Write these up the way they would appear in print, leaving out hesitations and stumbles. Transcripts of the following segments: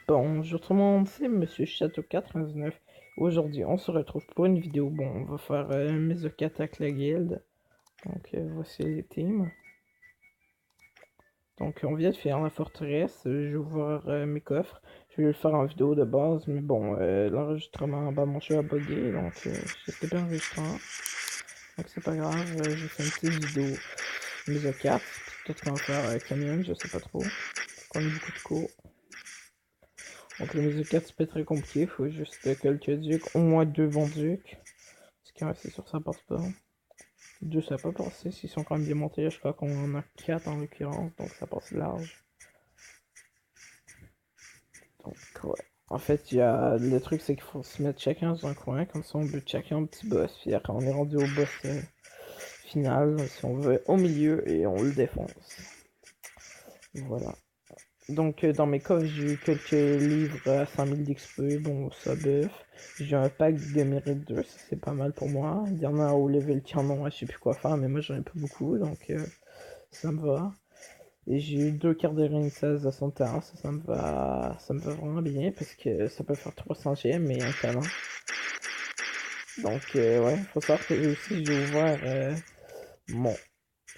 Bonjour tout le monde, c'est Monsieur Château 99. Aujourd'hui, on se retrouve pour une vidéo. Bon, on va faire Mesoc attaque la guilde. Donc, voici les teams. Donc, on vient de faire la forteresse. Je vais ouvrir mes coffres. Je vais le faire en vidéo de base, mais bon, l'enregistrement en bas de mon jeu a bugué. Donc, j'étais bien enregistrement. Donc, c'est pas grave. J'ai fait une petite vidéo Mesoc 4. Peut-être qu'on va faire Canyon, je sais pas trop. On a beaucoup de cours. Donc le mise 4 c'est pas très compliqué, il faut juste quelques ducs, au moins 2 bons ducs. Parce que c'est sûr ça passe pas. 2 ça va pas passer, s'ils sont quand même démontés, je crois qu'on en a 4 en l'occurrence, donc ça passe large. Donc ouais. En fait, le truc c'est qu'il faut se mettre chacun dans un coin, comme ça on bute chacun un petit boss, puis après on est rendu au boss final, si on veut, au milieu, et on le défonce. Voilà. Donc, dans mes coffres, j'ai eu quelques livres à 5000 d'XP, bon, ça buff. J'ai un pack de mérite 2, ça c'est pas mal pour moi. Il y en a au level qui en ont, je sais plus quoi faire, mais moi j'en ai pas beaucoup, donc ça me va. Et j'ai eu 2 cartes de ring 16 à 100 ça me va vraiment bien, parce que ça peut faire 300 GM et un talent. Donc, ouais, faut savoir que aussi j'ai ouvert mon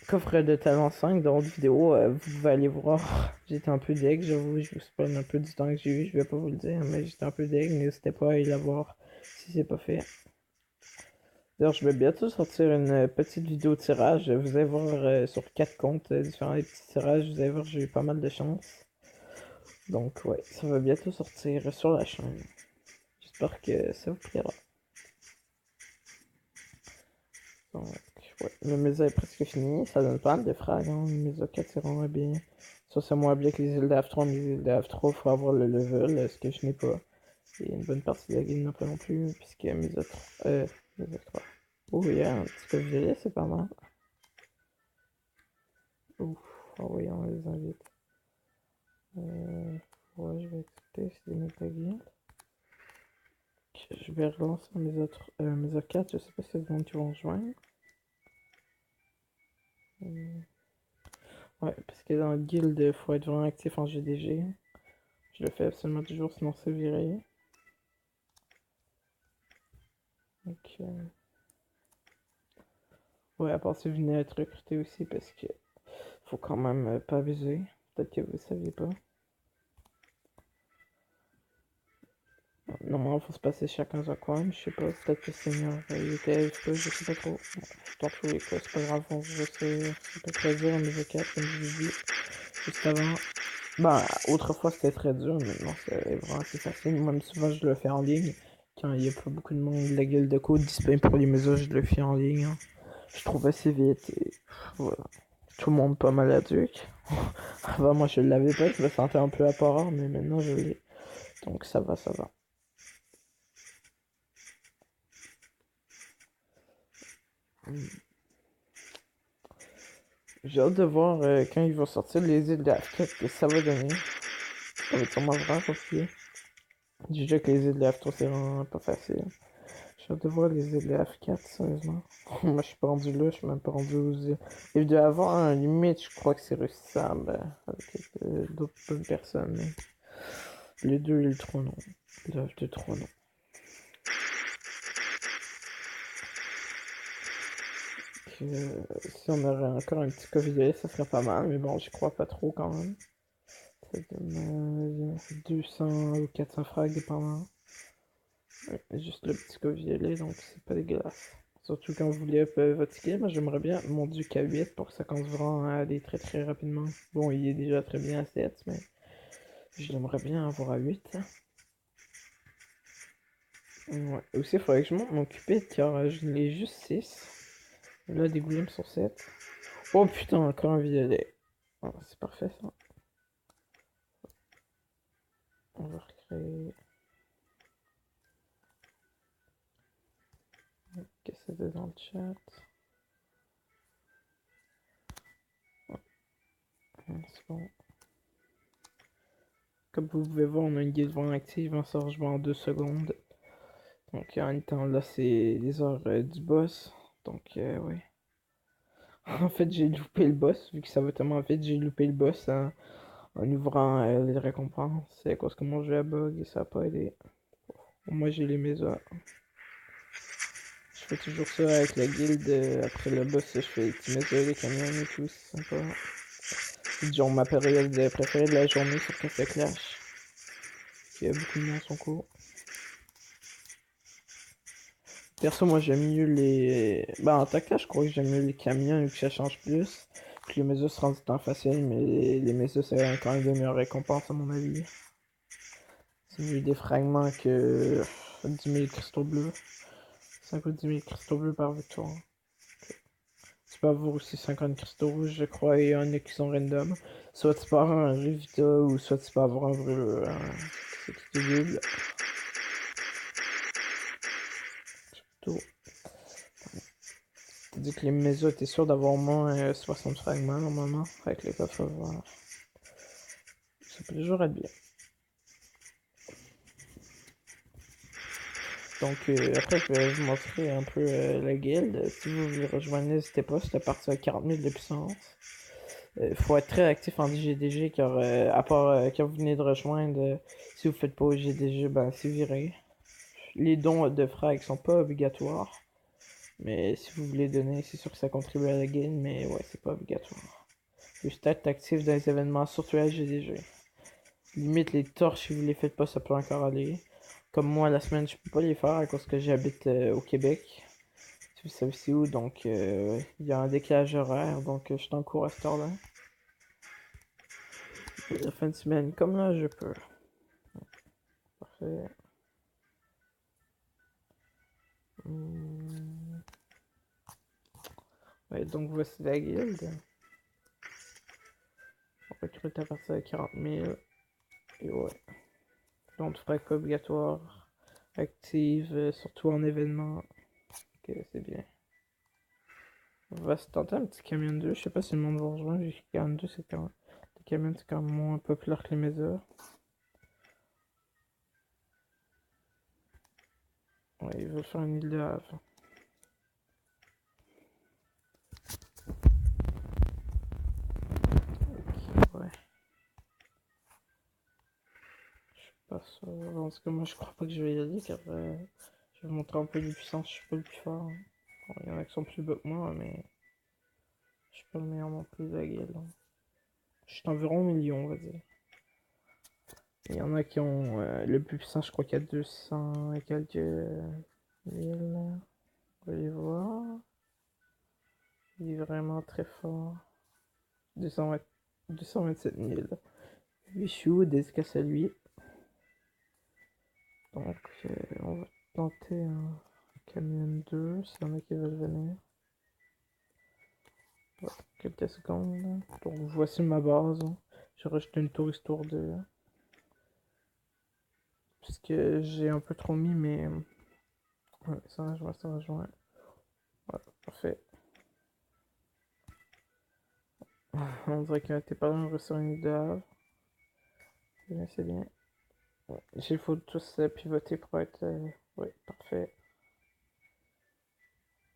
coffre de talent 5 dans votre vidéo, vous pouvez aller voir. J'étais un peu deg, j'avoue, je vous spoil un peu du temps que j'ai eu, je vais pas vous le dire, mais j'étais un peu deg, n'hésitez pas à aller la voir si c'est pas fait. D'ailleurs, je vais bientôt sortir une petite vidéo de tirage, vous allez voir sur 4 comptes différents petits tirages, vous allez voir, j'ai eu pas mal de chance. Donc ouais, ça va bientôt sortir sur la chaîne. J'espère que ça vous plaira. Donc, ouais, le Mesa est presque fini, ça donne pas mal de frags, hein. Le Mesa 4 c'est vraiment bien. Ça c'est moins bien que les îles d'Af3, mais les îles d'Af3, faut avoir le level, ce que je n'ai pas. Et une bonne partie de la guilde n'a pas non plus, puisque Mesa 3, Mesa 3. Oh yeah, un petit peu violet, c'est pas mal. Ouf, ah oui, on les invite. Ouais, je vais accepter, c'est des mecs de la guilde. Je vais relancer Mesa 4, je sais pas si c'est des gens qui vont rejoindre. Ouais, parce que dans le guild, il faut être vraiment actif en GDG. Je le fais absolument toujours, sinon c'est viré. Donc, ouais, à part si vous venez à être recruté aussi, parce que faut quand même pas abuser. Peut-être que vous saviez pas. Normalement, faut se passer chacun dans un coin, mais je sais pas, peut-être que Seigneur il était AFK, je sais pas trop. Bon, dans tous les cas, c'est pas grave, on va c'est pas très dur, mais 4 comme je vous dis, juste avant. Bah, autrefois c'était très dur, maintenant c'est vraiment assez facile. Même souvent je le fais en ligne. Quand il y a pas beaucoup de monde, la gueule de code disponible pour les messages, je le fais en ligne, hein. Je trouve assez vite et voilà. Tout le monde pas mal adulte. Avant moi je l'avais pas, je me sentais un peu à part, mais maintenant je l'ai. Donc ça va, ça va. J'ai hâte de voir quand il va sortir les îles d'Af4 que ça va donner. Ça va être sûrement vraiment compliqué. Déjà que les îles d'Af3 c'est vraiment pas facile. J'ai hâte de voir les îles d'Af4, sérieusement. Moi je suis pas rendu là, je suis même pas rendu aux îles. Et de avoir un limite, je crois que c'est réussissable avec d'autres bonnes personnes. Mais les 2 et le 3 non. Le 2, 3 non. Si on aurait encore un petit Covid, ça serait pas mal, mais bon, j'y crois pas trop quand même. Ça donne 200 ou 400 frags dépendant. Ouais, juste le petit Covid, donc c'est pas dégueulasse. Surtout quand vous voulez up votre skill, moi j'aimerais bien mon duc à 8 pour que ça commence vraiment à aller très très rapidement. Bon, il est déjà très bien à 7, mais j'aimerais bien avoir à 8. Ouais. Aussi, il faudrait que je monte mon cupid car je l'ai juste 6. Là, des golems sur 7. Oh putain, encore un violet. Oh, c'est parfait ça. On va recréer. Qu'est-ce que c'est dans le chat? C'est bon. Comme vous pouvez voir, on a une guilde vraiment active, on sort en 2 secondes. Donc en même temps, là, c'est les heures du boss. Donc, ouais. En fait, j'ai loupé le boss, vu que ça va tellement vite, j'ai loupé le boss en en ouvrant les récompenses. C'est à cause que mon jeu a bug et ça a pas aidé. Moi j'ai les mésos. Je fais toujours ça avec la guilde. Après le boss, je fais les petits mésos, les camions et tout, c'est sympa. C'est genre ma période préférée de la journée sur Café Clash. Il y a beaucoup de monde son cours. Perso, moi j'aime mieux les. Bah, en tant que je crois que j'aime mieux les camions vu que ça change plus. Puis les mésos se rendent du temps facile, mais les mésos, ça a quand même de meilleures récompenses à mon avis. C'est mieux des fragments que 10 000 cristaux bleus. Ça coûte 10 000 cristaux bleus par victoire. Tu peux avoir aussi 50 cristaux rouges, je crois, et il y en a qui sont random. Soit tu peux avoir un Rivita, ou soit tu peux avoir un vrai. C'est qui te double. T'as dit que les mésos, t'es sûr d'avoir au moins 60 fragments normalement, avec les coffres verts. Ça peut toujours être bien. Donc après, je vais vous montrer un peu la guilde. Si vous voulez rejoindre, n'hésitez pas, c'est à partir de 40 000 de puissance. Faut être très actif en GDG car à part quand vous venez de rejoindre, si vous faites pas au GDG, ben c'est viré. Les dons de frag sont pas obligatoires. Mais si vous voulez donner, c'est sûr que ça contribue à la guilde, mais ouais, c'est pas obligatoire. Juste être actif dans les événements, surtout à GDG. Limite les torches, si vous les faites pas, ça peut encore aller. Comme moi, la semaine, je peux pas les faire à cause que j'habite au Québec. Si vous savez c'est où, donc il y a un décalage horaire, donc je suis en cours à cette heure-là. La fin de semaine, comme là, je peux. Parfait. Ouais, donc voici la guilde. On recrute à partir de 40 000. Et ouais. Donc, frag pas obligatoire. Active, surtout en événement. Ok, c'est bien. On va se tenter un petit camion 2. Je sais pas si le monde va rejoindre. J'ai 42, c'est quand même. Les camions, c'est quand même moins populaire que les mésos. Ouais, ils veulent faire une île de Havre. Ok, ouais. Je suis pas sûr. En tout cas, moi, je crois pas que je vais y aller car je vais montrer un peu de puissance. Je suis pas le plus fort. Bon, il y en a qui sont plus bas que moi, mais je suis pas le meilleur non plus de la guilde. Je suis environ 1 million, on va dire. Il y en a qui ont le plus puissant, je crois qu'il y a 200 et quelques mille. On va les voir. Il est vraiment très fort. 227 000. Bichou, dédicace à lui. Donc, on va tenter un camion 2, s'il y en a qui veulent venir. Ouais, quelques secondes. Donc, voici ma base. J'ai rajouté une tour histoire de. Puisque j'ai un peu trop mis, mais. Ouais, ça rejoint, ça rejoint. Ouais, parfait. On dirait que t'es pas loin de réussir une idée. C'est bien, c'est bien. Ouais. Il faut tous pivoter pour être. Ouais, parfait.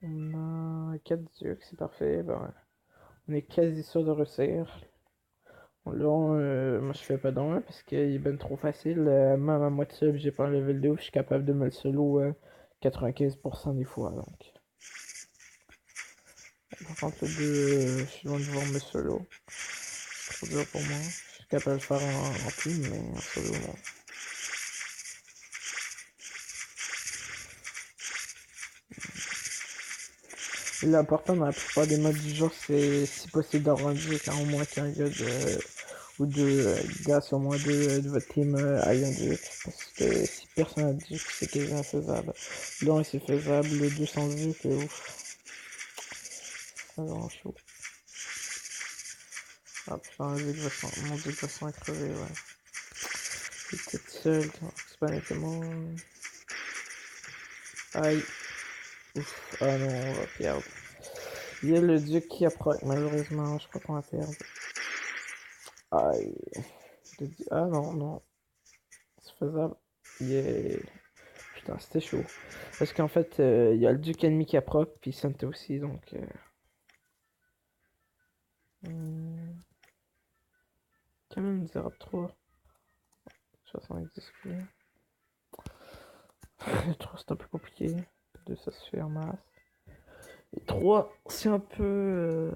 On a 4 ducs, c'est parfait. Ben, on est quasi sûr de réussir. Là, moi je fais pas d'en parce qu'il est ben trop facile. Même à moitié, j'ai pas un level 2, je suis capable de me le solo 95% des fois. Donc. Par contre, le 2, je suis loin de voir me solo. C'est trop dur pour moi. Je suis capable de le faire en team, mais en solo, non. L'important dans la plupart des modes du jeu, c'est si possible d'avoir un duc, au moins qu'un gars ou deux gars sur moins deux de votre team aille un duc. Parce que si personne n'a de duc, c'est quasiment faisable. Le 1 c'est faisable, le 2 sans duc, ouf. C'est pas grand chaud. Ah putain, mon duc va s'en crever, ouais. Il était tout seul, c'est pas nettement. Aïe. Ouf, ah non, on va perdre. Il y a le duc qui approche, malheureusement, je crois qu'on va perdre. Aïe. Ah non, non. C'est faisable. Yeah. Putain, c'était chaud. Parce qu'en fait, il y a le duc ennemi qui approche, puis Santa aussi, donc. Camion misérable 3. 70 clés. Le 3 c'est un peu compliqué. 2 ça se fait en masse. Et 3 c'est un peu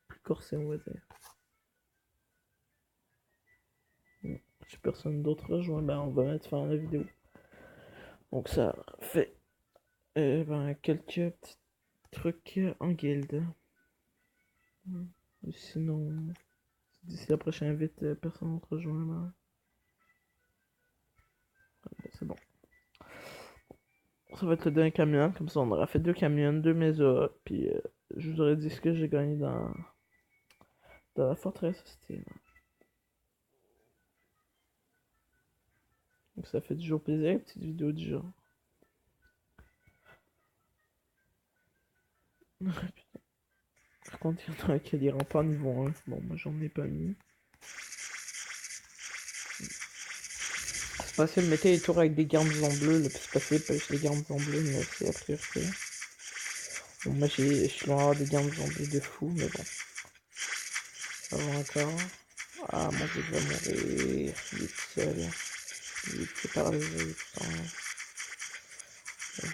plus corsé on va dire. Si personne d'autre rejoint, ben on va mettre fin à la vidéo. Donc ça fait quelques petits trucs en guilde. Sinon, d'ici la prochaine invite, personne d'autre rejoint. Ben, c'est bon. Ça va être le dernier camion, comme ça on aura fait 2 camions, 2 mesa, puis je vous aurais dit ce que j'ai gagné dans la forteresse hostile. Donc ça fait du jour plaisir, petite vidéo du jour. Par contre, il y en a qui a des remparts niveau 1. Bon, moi j'en ai pas mis. C'est facile, mettez les tours avec des garnisons bleus, le plus possible, pas juste les garnisons bleus, mais c'est la priorité. Bon, moi je suis loin d'avoir des garnisons bleus de fou, mais bon. Ça va encore. Ah, mon dieu, je vais mourir. Il est tout seul. Il est paralysé, putain.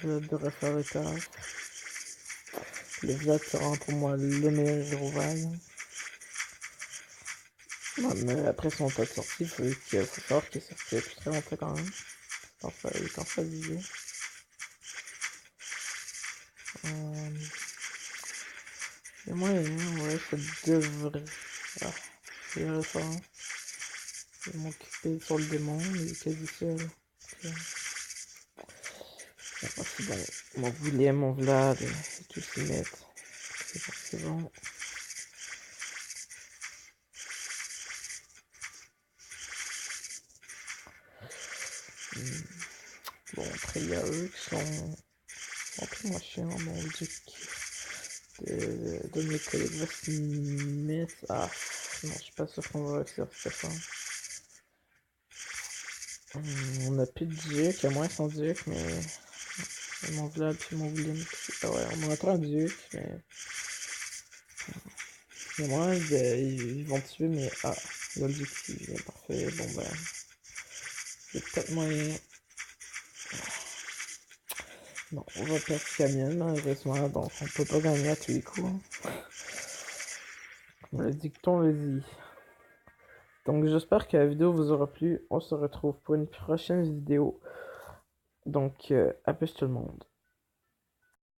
Je devrais faire le taf. Le Vlad sera pour moi le meilleur héros vague. Non, mais après son tas de sortie, il faut savoir qu'il est sorti depuis très longtemps quand même. Il est en phase vidéo. Et moi, ouais, ça devrait. Ah, je vais faire. Je vais m'occuper sur le démon, il est quasi seul. Okay. Ah, c'est bon. Mon William, mon Vlad, et tout s'y mettre. C'est bon. Bon, après, il y a eux qui sont un peu moins chiants, mon dieu. De mes collègues va se mettre. Ah, non, je suis pas sûr qu'on va réussir cette fois. On a plus de duc, à moins sans duc, mais. Mon Vlad puis mon William. Ah ouais, on a un duc, mais. Il y a moyen ils vont tuer, mais. Ah, il y a le duc qui vient, parfait. Bon ben. Il y a peut-être moyen. Non, on va perdre Camion malheureusement, donc on peut pas gagner à tous les coups. Le dicton le dit. Donc j'espère que la vidéo vous aura plu. On se retrouve pour une prochaine vidéo. Donc à plus tout le monde.